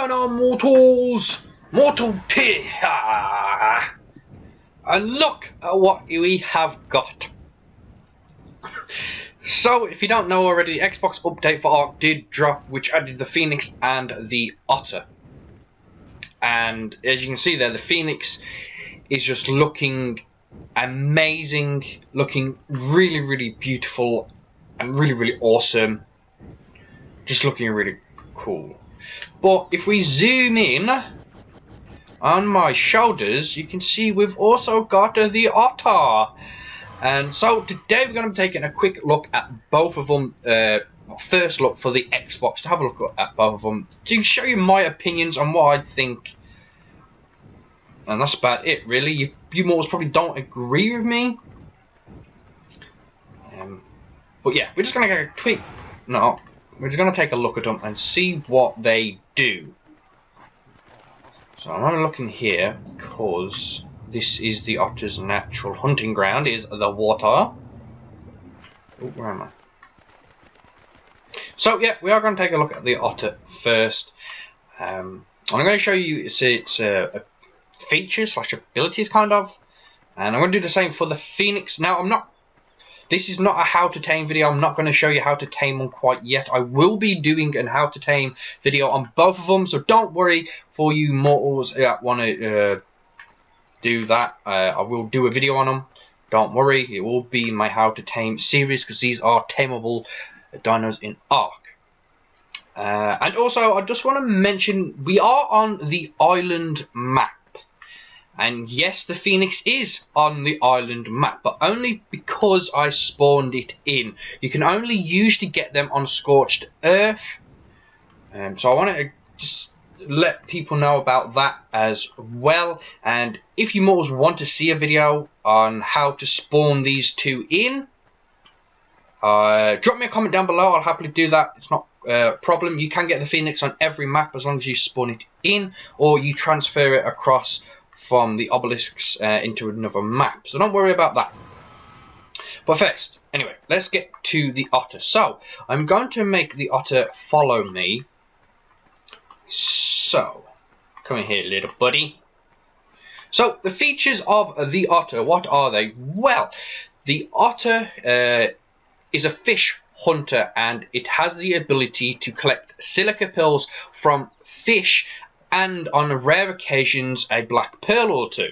going on, mortals? Mortopia! And look at what we have got. So, if you don't know already, the Xbox update for Ark did drop, which added the Phoenix and the Otter. And as you can see there, the Phoenix is just looking amazing, looking really, really beautiful, and really, really awesome. Just looking really cool. But if we zoom in on my shoulders, you can see we've also got the Otter. And so today we're going to be taking a quick look at both of them. First look for the Xbox, to have a look at both of them, to show you my opinions on what I think. And that's about it, really. You mortals probably don't agree with me. But yeah, we're just going to get a quick... No, we're just going to take a look at them and see what they do. So I'm looking here because this is the Otter's natural hunting ground, is the water. Oh, where am I? So yeah, we are going to take a look at the Otter first. I'm going to show you its features / abilities, kind of, and I'm going to do the same for the Phoenix. Now, this is not a how to tame video. I'm not going to show you how to tame them quite yet. I will be doing an how to tame video on both of them, so don't worry for you mortals that want to do that. I will do a video on them. Don't worry, it will be my how to tame series, because these are tameable dinos in Ark. And also, I just want to mention, we are on the island map. And yes, the Phoenix is on the island map, but only because I spawned it in. You can only usually get them on Scorched Earth. So I want to just let people know about that as well. And if you mortals want to see a video on how to spawn these two in, drop me a comment down below. I'll happily do that. It's not a problem. You can get the Phoenix on every map as long as you spawn it in, or you transfer it across from the obelisks into another map. So don't worry about that. But first, anyway, let's get to the Otter. So I'm going to make the Otter follow me. So come in here, little buddy. So the features of the Otter, what are they? Well, the Otter is a fish hunter, and it has the ability to collect silica pills from fish, and on rare occasions a black pearl or two.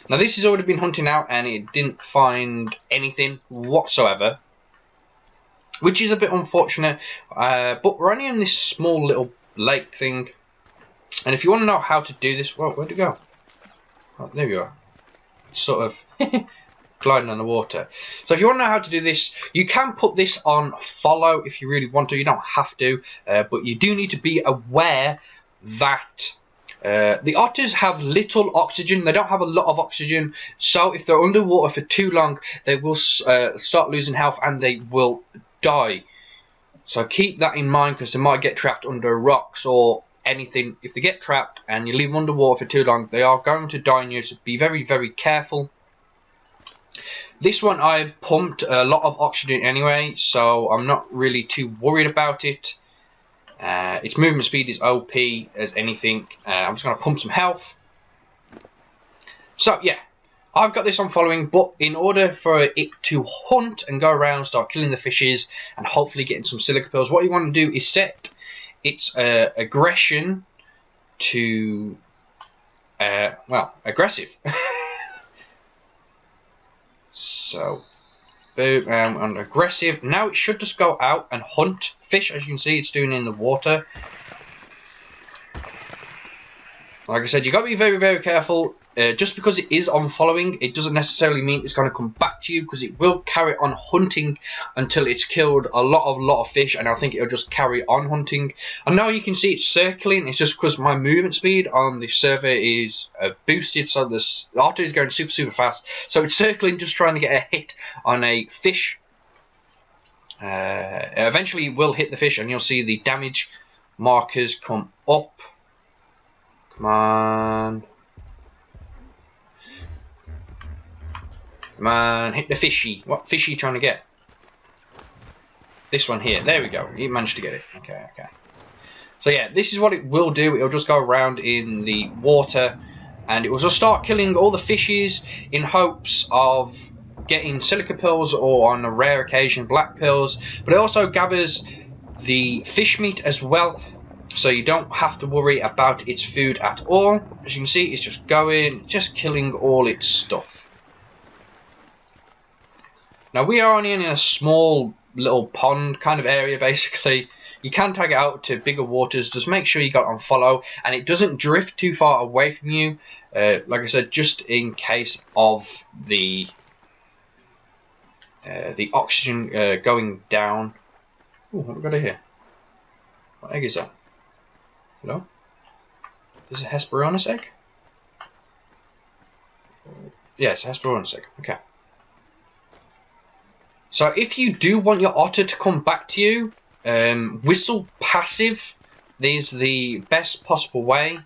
Now this has already been hunting out and it didn't find anything whatsoever, which is a bit unfortunate, but we're only in this small little lake thing, and if you want to know how to do this, well, where'd it go? Oh, there you are. It's sort of gliding on the water. So if you want to know how to do this, you can put this on follow if you really want to. You don't have to, but you do need to be aware that the otters have little oxygen. They don't have a lot of oxygen, so if they're underwater for too long, they will start losing health and they will die. So keep that in mind, because they might get trapped under rocks or anything. If they get trapped and you leave them underwater for too long, they are going to die on you, so be very, very careful. This one I pumped a lot of oxygen anyway, so I'm not really too worried about it. Its movement speed is OP as anything. I'm just going to pump some health. So yeah, I've got this on following, but in order for it to hunt and go around, start killing the fishes, and hopefully getting some silica pills, what you want to do is set its aggression to, well, aggressive. So, boom, and aggressive. Now it should just go out and hunt fish, as you can see it's doing in the water. Like I said, you've got to be very, very careful. Just because it is on following, it doesn't necessarily mean it's going to come back to you, because it will carry on hunting until it's killed a lot of fish, and I think it'll just carry on hunting. And now you can see it's circling. It's just because my movement speed on the server is boosted, so the Otter is going super, super fast. So it's circling, just trying to get a hit on a fish. Eventually it will hit the fish, and you'll see the damage markers come up. Come on. Come on, hit the fishy. What fish are you trying to get? This one here. There we go. You managed to get it. Okay, okay. So yeah, this is what it will do. It'll just go around in the water, and it will just start killing all the fishes in hopes of getting silica pearls, or on a rare occasion black pearls. But it also gathers the fish meat as well, so you don't have to worry about its food at all. As you can see, it's just going, just killing all its stuff. Now we are only in a small little pond kind of area basically. You can tag it out to bigger waters. Just make sure you got on follow and it doesn't drift too far away from you. Like I said, just in case of the oxygen going down. Ooh, what have we got here? What egg is that? Hello? Is it a Hesperornis egg? Yes, Hesperornis egg. Okay. So if you do want your otter to come back to you, whistle passive is the best possible way,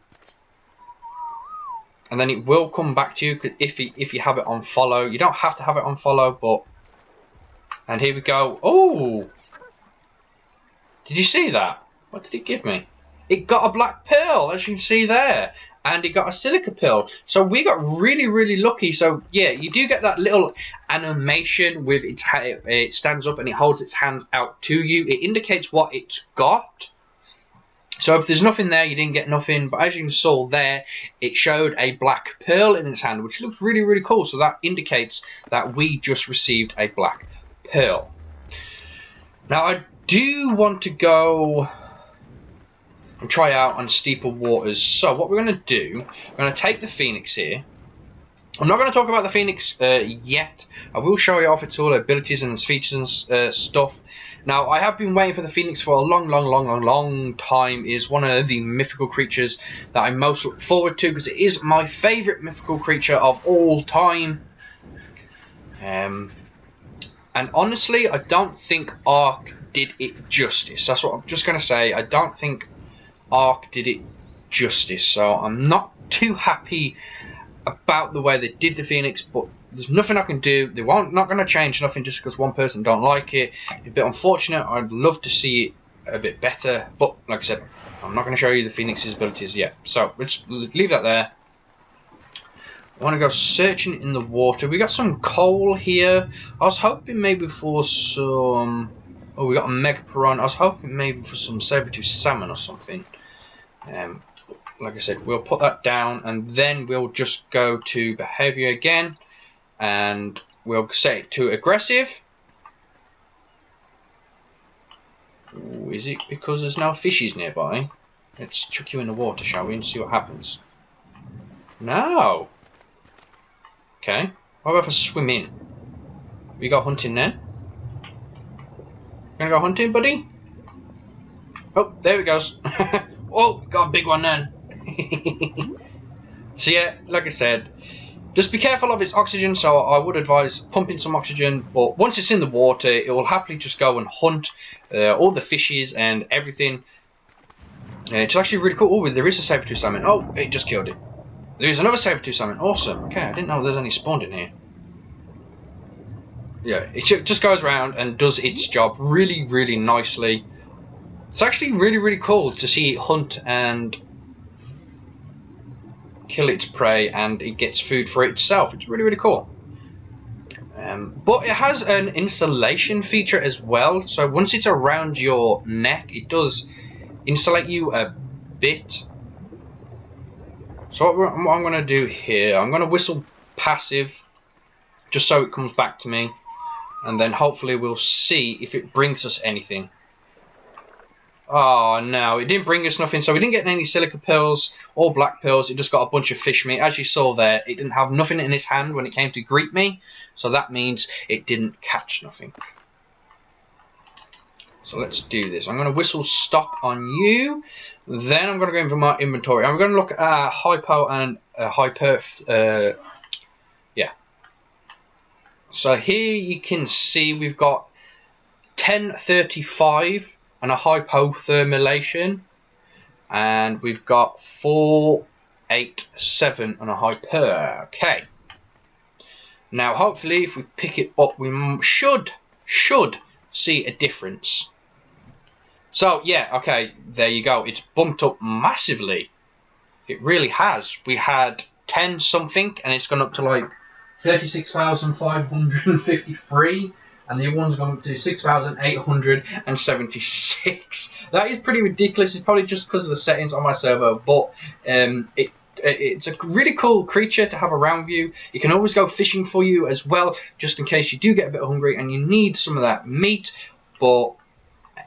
and then it will come back to you if you have it on follow. You don't have to have it on follow, but and here we go. Oh, did you see that? What did it give me? It got a black pearl, as you can see there, and it got a silica pearl. So we got really lucky. So yeah, you do get that little animation with it stands up and it holds its hands out to you. It indicates what it's got. So if there's nothing there, you didn't get nothing. But as you saw there, it showed a black pearl in its hand, which looks really cool. So that indicates that we just received a black pearl. Now I do want to go and try out on steeper waters. So what we're going to do, we're going to take the Phoenix here. I'm not going to talk about the Phoenix yet. I will show you off its all abilities and its features and stuff. Now I have been waiting for the Phoenix for a long time. It is one of the mythical creatures that I most look forward to, because it is my favourite mythical creature of all time. And honestly, I don't think Ark did it justice. That's what I'm just going to say. I don't think Ark did it justice, so I'm not too happy about the way they did the Phoenix, but there's nothing I can do. They not going to change nothing just because one person don't like it. It's a bit unfortunate. I'd love to see it a bit better, but like I said, I'm not going to show you the Phoenix's abilities yet, so let's leave that there. I want to go searching in the water. We got some coal here. I was hoping maybe for some... Oh, we got a mega piranha. I was hoping maybe for some saber-tooth salmon or something. Like I said, we'll put that down, and then we'll just go to behavior again, and we'll set it to aggressive. Ooh, is it because there's no fishies nearby? Let's chuck you in the water, shall we, and see what happens. No. Okay. What about if I swim in? We go hunting then. Gonna go hunting, buddy? Oh, there it goes. Oh, got a big one then. So yeah, like I said, just be careful of its oxygen. So I would advise pumping some oxygen, but once it's in the water, it will happily just go and hunt all the fishes and everything. It's actually really cool. Oh, there is a saber-tooth salmon. Oh, it just killed it. There is another saber-tooth salmon. Awesome. Okay, I didn't know there's any spawned in here. Yeah, it just goes around and does its job really nicely. It's actually really cool to see it hunt and kill its prey, and it gets food for itself. It's really cool. But it has an insulation feature as well. So once it's around your neck, it does insulate you a bit. So what I'm going to do here, I'm going to whistle passive just so it comes back to me, and then hopefully we'll see if it brings us anything. Oh no, it didn't bring us nothing, so we didn't get any silica pearls or black pearls. It just got a bunch of fish meat. As you saw there, it didn't have nothing in its hand when it came to greet me, so that means it didn't catch nothing. So let's do this. I'm going to whistle stop on you, then I'm going to go into my inventory. I'm going to look at hypo and hyper. Yeah. So here you can see we've got 1035 and a hypothermulation, and we've got 487 and a hyper. Okay. Now hopefully if we pick it up, we should see a difference. So yeah, okay, there you go. It's bumped up massively. It really has. We had 10 something, and it's gone up to like 36,553, and the other one's gone up to 6,876. That is pretty ridiculous. It's probably just because of the settings on my server, but it's a really cool creature to have around you. You can always go fishing for you as well, just in case you do get a bit hungry and you need some of that meat, but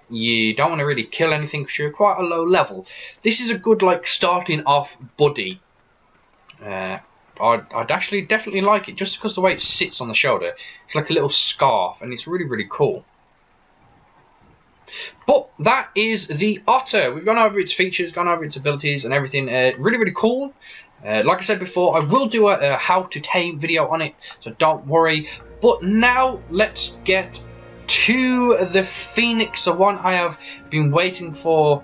you don't want to really kill anything because you're quite a low level. This is a good like starting off buddy. I'd actually definitely like it just because the way it sits on the shoulder. It's like a little scarf, and it's really, really cool. But that is the Otter. We've gone over its features, gone over its abilities and everything. Really, really cool. Like I said before, I will do a how to tame video on it, so don't worry. But now let's get to the Phoenix, the one I have been waiting for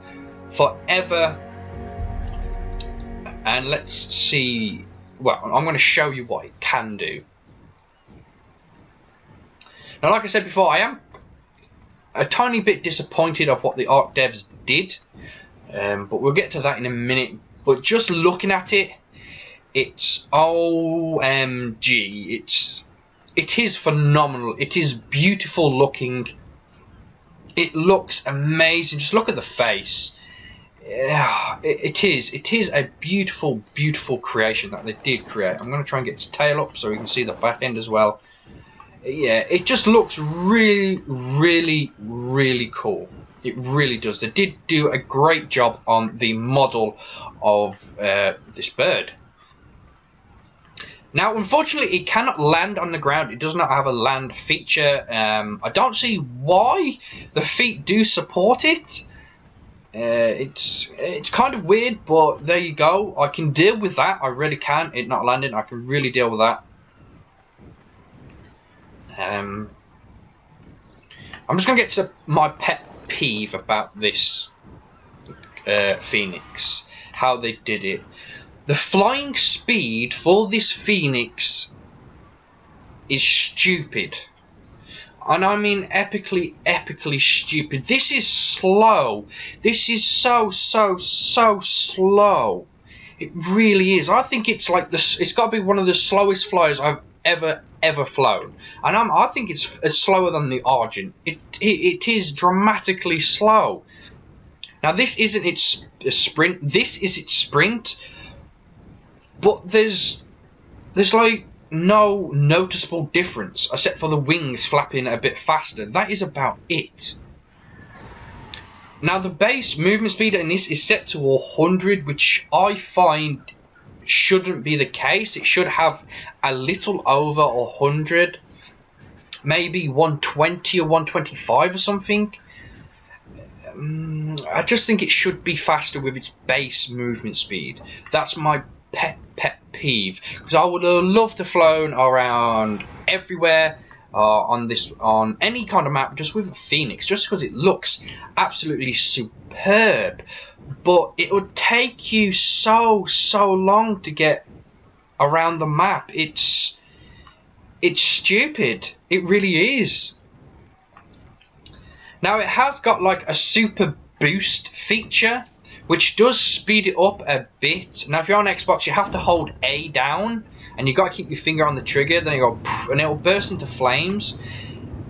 forever. And let's see. Well, I'm going to show you what it can do. Now, like I said before, I am a tiny bit disappointed of what the art devs did, but we'll get to that in a minute. But just looking at it, it's OMG. It is phenomenal. It is beautiful looking. It looks amazing. Just look at the face. Yeah, it is a beautiful, beautiful creation that they did create. I'm going to try and get its tail up so we can see the back end as well. Yeah, it just looks really, really, really cool. It really does. They did do a great job on the model of this bird. Now, unfortunately, it cannot land on the ground. It does not have a land feature. I don't see why the feet do support it. It's kind of weird, but there you go. I can deal with that. I really can. It not landing, I can really deal with that. I'm just going to get to my pet peeve about this Phoenix. How they did it. The flying speed for this Phoenix is stupid. And I mean epically, epically stupid. This is slow. This is so slow. It really is. I think it's like this. It's got to be one of the slowest flyers I've ever flown. And I think it's slower than the Argent. It is dramatically slow. Now this isn't its sprint. This is its sprint. But there's like no noticeable difference except for the wings flapping a bit faster. That is about it. Now the base movement speed in this is set to 100, which I find shouldn't be the case. It should have a little over 100, maybe 120 or 125 or something. I just think it should be faster with its base movement speed. That's my pet peeve, because I would have loved to flown around everywhere on any kind of map just with a Phoenix, just because it looks absolutely superb. But it would take you so long to get around the map. It's stupid. It really is. Now it has got like a super boost feature, which does speed it up a bit. Now if you're on Xbox, you have to hold A down, and you got to keep your finger on the trigger, then you go poof, and it'll burst into flames.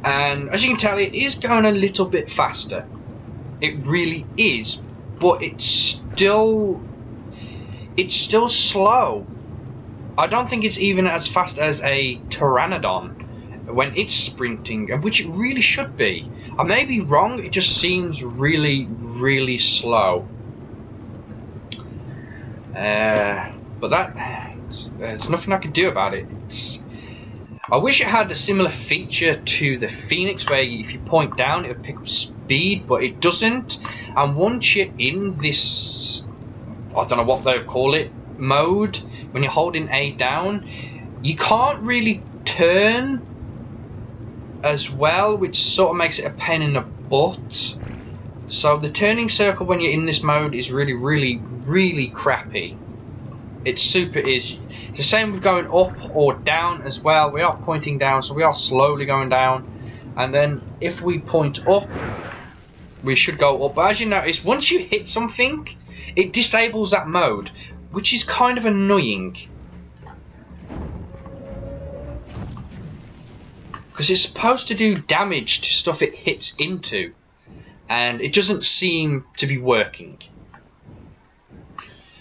And as you can tell, it is going a little bit faster. It really is, but it's still slow. I don't think it's even as fast as a Pteranodon when it's sprinting, which it really should be. I may be wrong, it just seems really slow. But there's nothing I can do about it. I wish it had a similar feature to the Phoenix, where if you point down it would pick up speed, but it doesn't. And once you're in this, I don't know what they call it, mode, when you're holding A down, you can't really turn as well, which sort of makes it a pain in the butt. So the turning circle when you're in this mode is really crappy. It's super easy. It's the same with going up or down as well. We are pointing down, so we are slowly going down. And then if we point up, we should go up. But as you notice, once you hit something, it disables that mode, which is kind of annoying. Because it's supposed to do damage to stuff it hits into, and it doesn't seem to be working.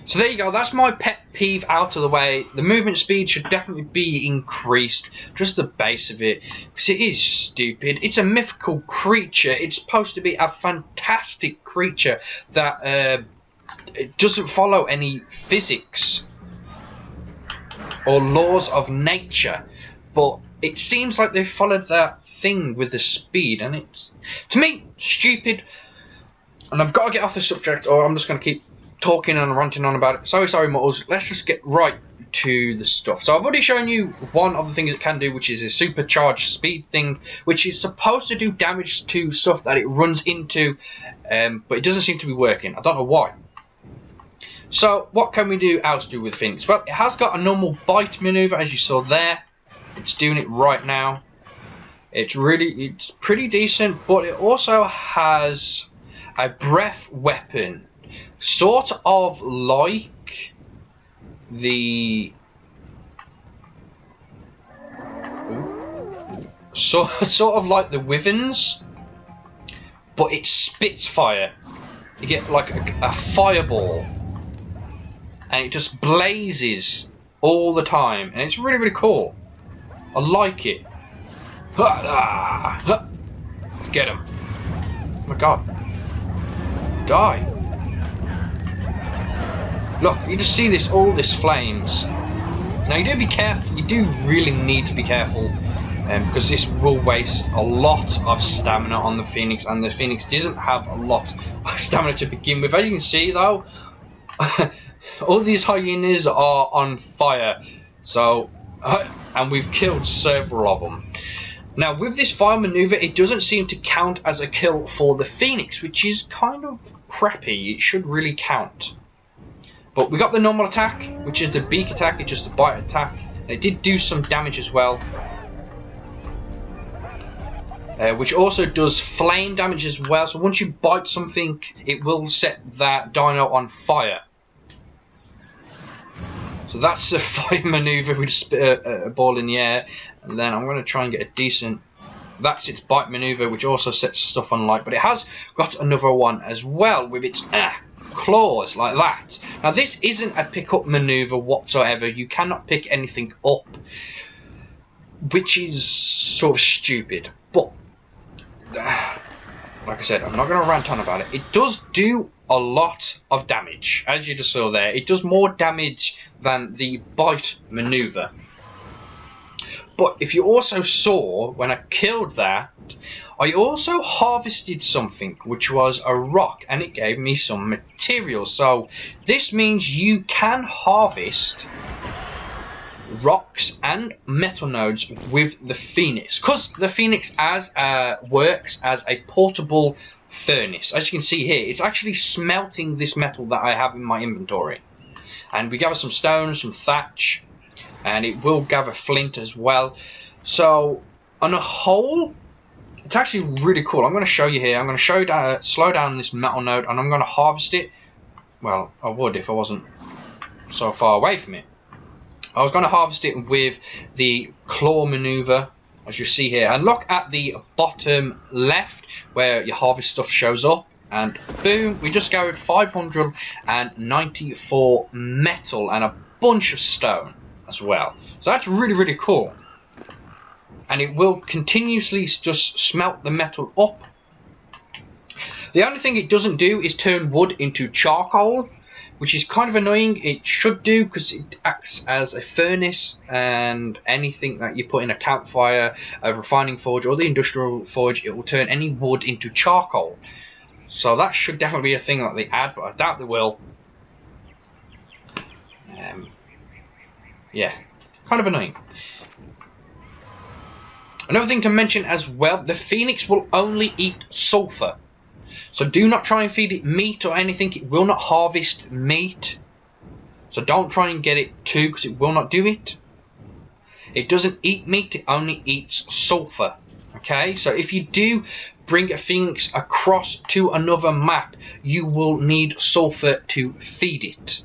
So there you go, that's my pet peeve out of the way. The movement speed should definitely be increased, just the base of it, because it is stupid. It's a mythical creature. It's supposed to be a fantastic creature that it doesn't follow any physics or laws of nature, but it seems like they followed that thing with the speed, and it's, to me, stupid. And I've got to get off the subject, or I'm just going to keep talking and ranting on about it. Sorry, Mortals. Let's just get right to the stuff. So I've already shown you one of the things it can do, which is a supercharged speed thing, which is supposed to do damage to stuff that it runs into, but it doesn't seem to be working. I don't know why. So what can we do else do with Phoenix? Well, it has got a normal bite maneuver, as you saw there. It's doing it right now. It's pretty decent, but it also has a breath weapon, sort of like the sort of like the Wyverns, but it spits fire. You get like a fireball, and it just blazes all the time, and it's really cool. I like it. Get him. Oh my god. Die. Look, you just see this, all this flames. Now you do be careful, you do really need to be careful, because this will waste a lot of stamina on the Phoenix, and the Phoenix doesn't have a lot of stamina to begin with. As you can see though, all these hyenas are on fire, so and we've killed several of them. Now with this fire maneuver, it doesn't seem to count as a kill for the Phoenix, which is kind of crappy. It should really count. But we got the normal attack, which is the beak attack. It's just a bite attack, and it did do some damage as well, which also does flame damage as well. So once you bite something, it will set that dino on fire. So that's the fire maneuver. We just spit a ball in the air, and then I'm going to try and get a decent. That's its bite maneuver, which also sets stuff on light. But it has got another one as well with its claws like that. Now this isn't a pick-up maneuver whatsoever. You cannot pick anything up, which is sort of stupid. But like I said, I'm not going to rant on about it. It does do a lot of damage, as you just saw there. It does more damage than the bite maneuver. But if you also saw, when I killed that, I also harvested something, which was a rock, and it gave me some material. So this means you can harvest rocks and metal nodes with the Phoenix, because the Phoenix works as a portable furnace. As you can see here, it's actually smelting this metal that I have in my inventory. And we gather some stones, some thatch, and it will gather flint as well. So on a whole, it's actually really cool. I'm going to show you here. I'm going to show you slow down this metal node, and I'm going to harvest it. Well, I would if I wasn't so far away from it. I was going to harvest it with the claw maneuver, as you see here. And look at the bottom left where your harvest stuff shows up. And boom, we just gathered 594 metal and a bunch of stone as well. So that's really cool. And it will continuously just smelt the metal up. The only thing it doesn't do is turn wood into charcoal, which is kind of annoying. It should do, because it acts as a furnace, and anything that you put in a campfire, a refining forge, or the industrial forge, it will turn any wood into charcoal. So that should definitely be a thing that they add, but I doubt they will. Yeah, kind of annoying. Another thing to mention as well, the Phoenix will only eat sulfur. So do not try and feed it meat or anything. It will not harvest meat. So don't try and get it too, because it will not do it. It doesn't eat meat, it only eats sulfur. Okay, so if you do bring a phoenix across to another map, you will need sulfur to feed it.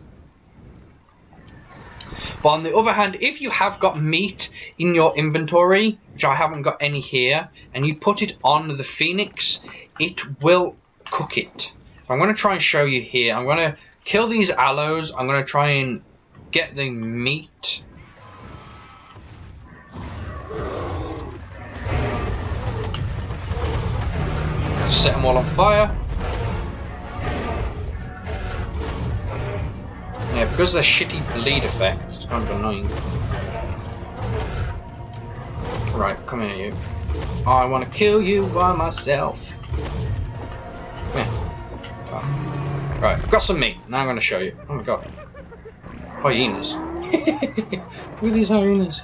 But on the other hand, if you have got meat in your inventory, which I haven't got any here, and you put it on the phoenix, it will cook it. I'm going to try and show you here. I'm going to kill these aloes. I'm going to try and get the meat. Set them all on fire. Yeah, because of the shitty bleed effect, it's kind of annoying. Right, come here, you. I want to kill you by myself. Come here. Oh. Right, I've got some meat. Now I'm going to show you. Oh my god. Hyenas. Look at these hyenas.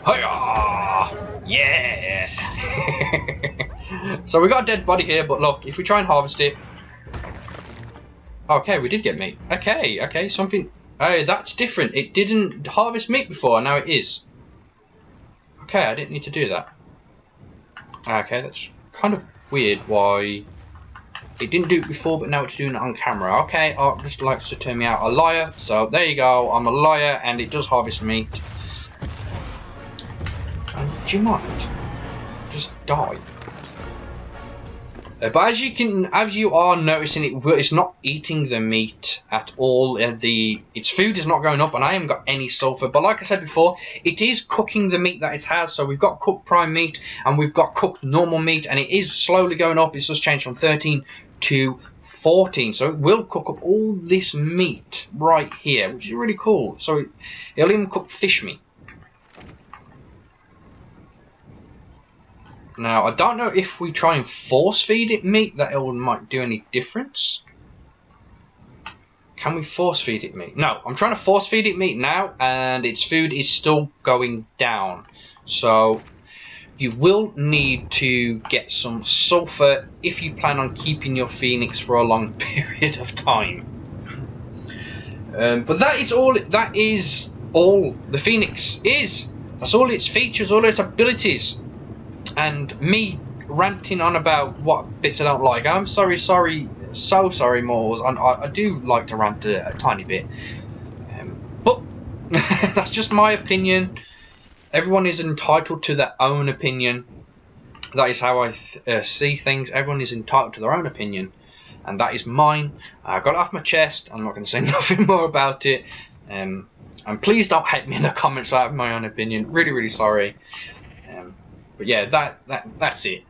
Hiya! Yeah! So we got a dead body here, but look, if we try and harvest it. Okay, we did get meat. Okay, something. Oh, that's different. It didn't harvest meat before, now it is. Okay, I didn't need to do that. Okay, that's kind of weird why it didn't do it before, but now it's doing it on camera. Okay, Art just likes to turn me out a liar. So there you go, I'm a liar and it does harvest meat. And you might just die. But as you are noticing, it's not eating the meat at all. Its food is not going up, and I haven't got any sulfur. But like I said before, it is cooking the meat that it has. So we've got cooked prime meat, and we've got cooked normal meat, and it is slowly going up. It's just changed from 13 to 14. So it will cook up all this meat right here, which is really cool. So it'll even cook fish meat. Now, I don't know if we try and force feed it meat that it might do any difference. Can we force feed it meat? No, I'm trying to force feed it meat now, and its food is still going down. So you will need to get some sulfur if you plan on keeping your phoenix for a long period of time. But that is all. That is all the phoenix is. That's all its features, all its abilities. And me ranting on about what bits I don't like. I'm so sorry, mortals. I do like to rant a tiny bit. But that's just my opinion. Everyone is entitled to their own opinion. That is how I see things. Everyone is entitled to their own opinion. And that is mine. I got it off my chest. I'm not going to say nothing more about it. And please don't hate me in the comments for having my own opinion. Really, really sorry. But yeah, that's it.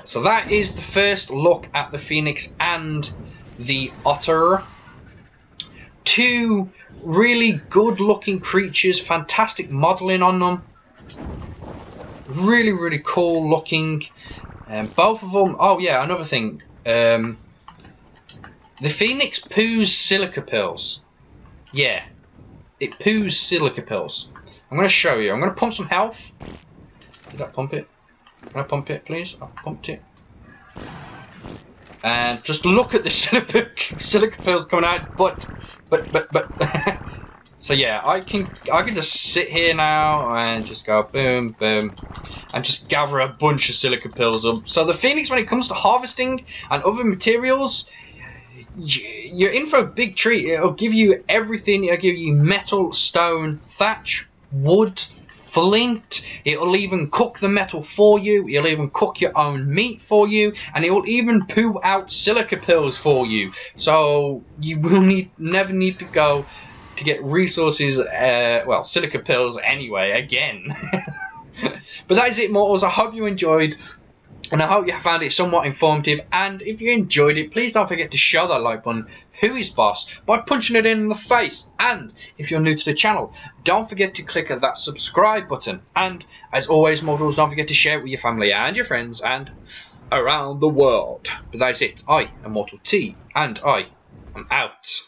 So that is the first look at the Phoenix and the Otter. Two really good looking creatures, fantastic modelling on them. Really, really cool looking. Both of them, oh yeah, another thing. The Phoenix poos silica pills. Yeah, it poos silica pills. I'm going to show you. I'm going to pump some health. Did I pump it? Can I pump it, please? I pumped it. And just look at the silica pills coming out. But. So yeah, I can just sit here now and just go boom, boom, and just gather a bunch of silica pills up. So the Phoenix, when it comes to harvesting and other materials, you're in for a big treat. It'll give you everything. It'll give you metal, stone, thatch, wood, flint. It'll even cook the metal for you. It'll even cook your own meat for you, and it will even poo out silica pills for you. So you will never need to go to get resources. Well, silica pills anyway. Again. But that is it, mortals. I hope you enjoyed. And I hope you found it somewhat informative, and if you enjoyed it, please don't forget to show that like button, who is boss, by punching it in the face. And if you're new to the channel, don't forget to click that subscribe button. And as always, mortals, don't forget to share it with your family and your friends and around the world. But that's it. I am Mortal T, and I am out.